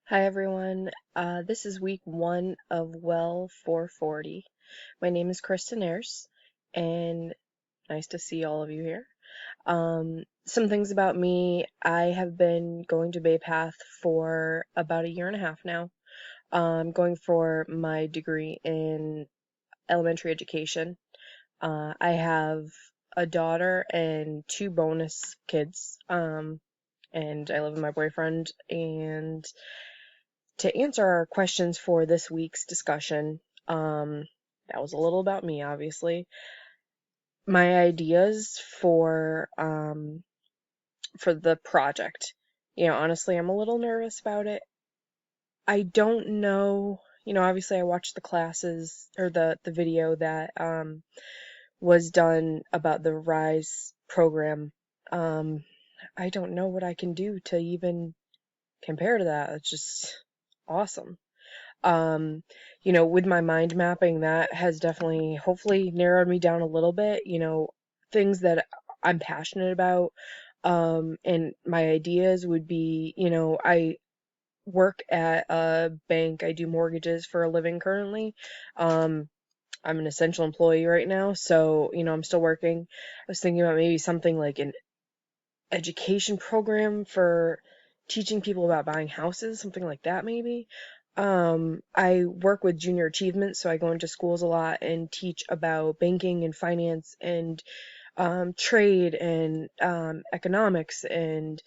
Hi everyone. This is week 1 of WEL440. My name is Kristen Ayers, and nice to see all of you here. Some things about me. I have been going to Bay Path for about a year and a half now. Going for my degree in elementary education. I have a daughter and 2 bonus kids. And I live with my boyfriend, and to answer our questions for this week's discussion, that was a little about me, obviously. My ideas for the project. Honestly, I'm a little nervous about it. I don't know. Obviously, I watched the classes or the video that was done about the RISE program. Um, I don't know what I can do to even compare to that. It's just awesome. With my mind mapping, that has definitely, hopefully, narrowed me down a little bit, things that I'm passionate about. And my ideas would be, I work at a bank. I do mortgages for a living currently. I'm an essential employee right now, so, I'm still working. I was thinking about maybe something like an education program for teaching people about buying houses, something like that maybe. I work with junior achievement, so I go into schools a lot and teach about banking and finance and trade and economics and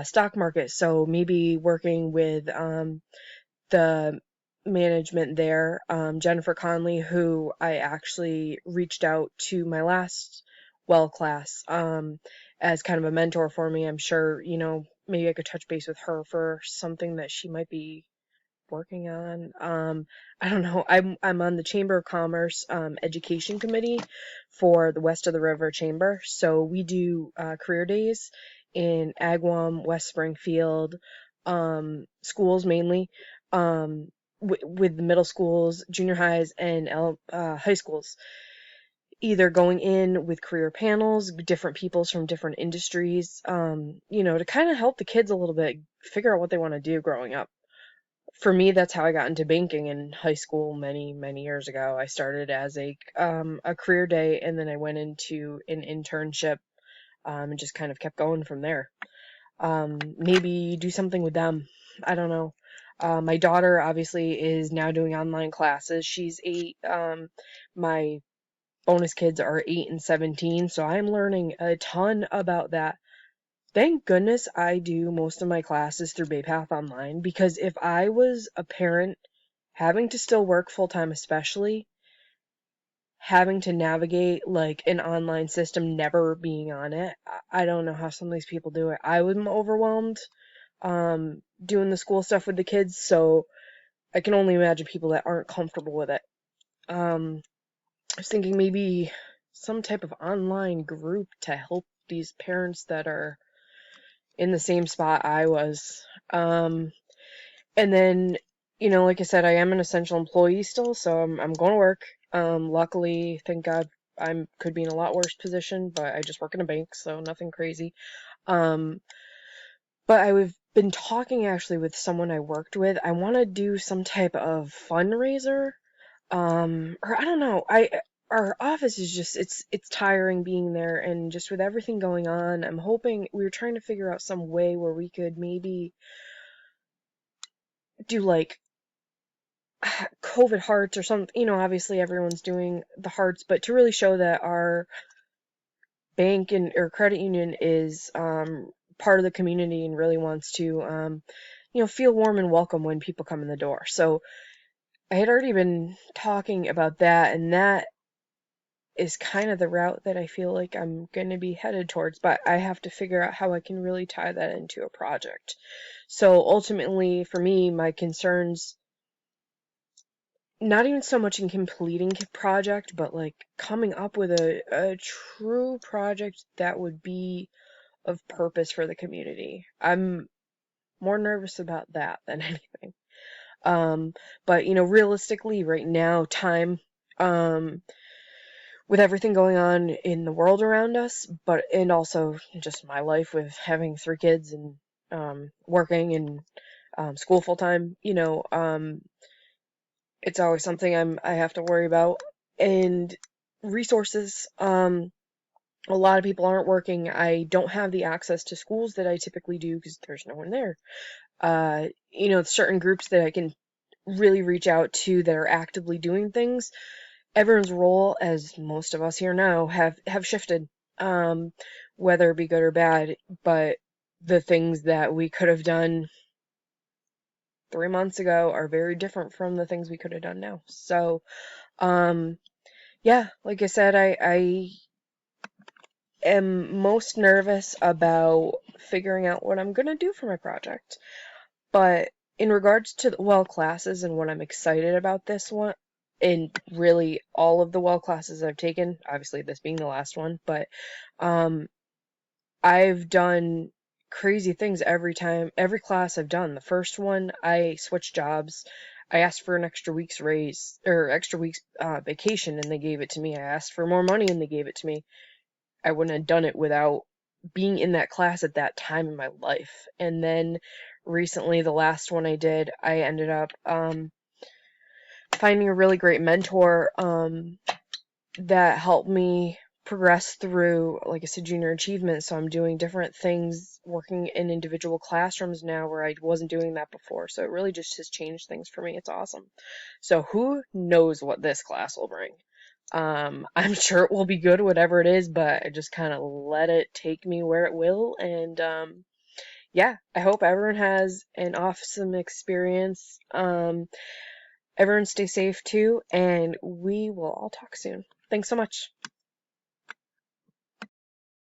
stock market. So maybe working with the management there, Jennifer Conley, who I actually reached out to my last well class as kind of a mentor for me. I'm sure, maybe I could touch base with her for something that she might be working on. I don't know. I'm on the Chamber of Commerce education committee for the West of the River Chamber. So we do career days in Agawam, West Springfield, schools mainly, with the middle schools, junior highs, and high schools. Either going in with career panels, different peoples from different industries, to kind of help the kids a little bit figure out what they want to do growing up. For me, that's how I got into banking in high school many, many years ago. I started as a career day, and then I went into an internship, and just kind of kept going from there. Maybe do something with them. I don't know. My daughter obviously is now doing online classes. She's 8. My bonus kids are 8 and 17, so I'm learning a ton about that. Thank goodness I do most of my classes through Baypath Online, because if I was a parent having to still work full time, especially having to navigate like an online system, never being on it, I don't know how some of these people do it. I was overwhelmed doing the school stuff with the kids, so I can only imagine people that aren't comfortable with it. I was thinking maybe some type of online group to help these parents that are in the same spot I was. And then, like I said, I am an essential employee still, so I'm going to work. Luckily, thank God, I could be in a lot worse position, but I just work in a bank, so nothing crazy. Um, but I've been talking actually with someone I worked with. I want to do some type of fundraiser. Or I don't know. Our office is just it's tiring being there, and just with everything going on, I'm hoping we were trying to figure out some way where we could maybe do like COVID hearts or something. Obviously everyone's doing the hearts, but to really show that our bank and or credit union is part of the community and really wants to feel warm and welcome when people come in the door. So I had already been talking about that, and that is kind of the route that I feel like I'm going to be headed towards, but I have to figure out how I can really tie that into a project. So ultimately, for me, my concerns, not even so much in completing a project, but like coming up with a true project that would be of purpose for the community. I'm more nervous about that than anything. But realistically, right now, time, with everything going on in the world around us, and also just my life with having 3 kids and working and school full time, it's always something I have to worry about. And resources, a lot of people aren't working. I don't have the access to schools that I typically do because there's no one there. Certain groups that I can really reach out to that are actively doing things. Everyone's role, as most of us here know, have shifted, um, whether it be good or bad. But the things that we could have done 3 months ago are very different from the things we could have done now. So, um, yeah, like I said, I am most nervous about figuring out what I'm gonna do for my project. But in regards to the well classes and what I'm excited about this one, and really all of the well classes I've taken, obviously this being the last one, but um, I've done crazy things every class I've done. The first one, I switched jobs. I asked for an extra week's raise or extra week's vacation, and they gave it to me. I asked for more money, and they gave it to me. I wouldn't have done it without being in that class at that time in my life. And then recently, the last one I did, I ended up finding a really great mentor that helped me progress through, like I said, junior achievement. So I'm doing different things, working in individual classrooms now where I wasn't doing that before. So it really just has changed things for me. It's awesome. So who knows what this class will bring? I'm sure it will be good, whatever it is, but I just kind of let it take me where it will. And yeah, I hope everyone has an awesome experience. Everyone stay safe too, and we will all talk soon. Thanks so much.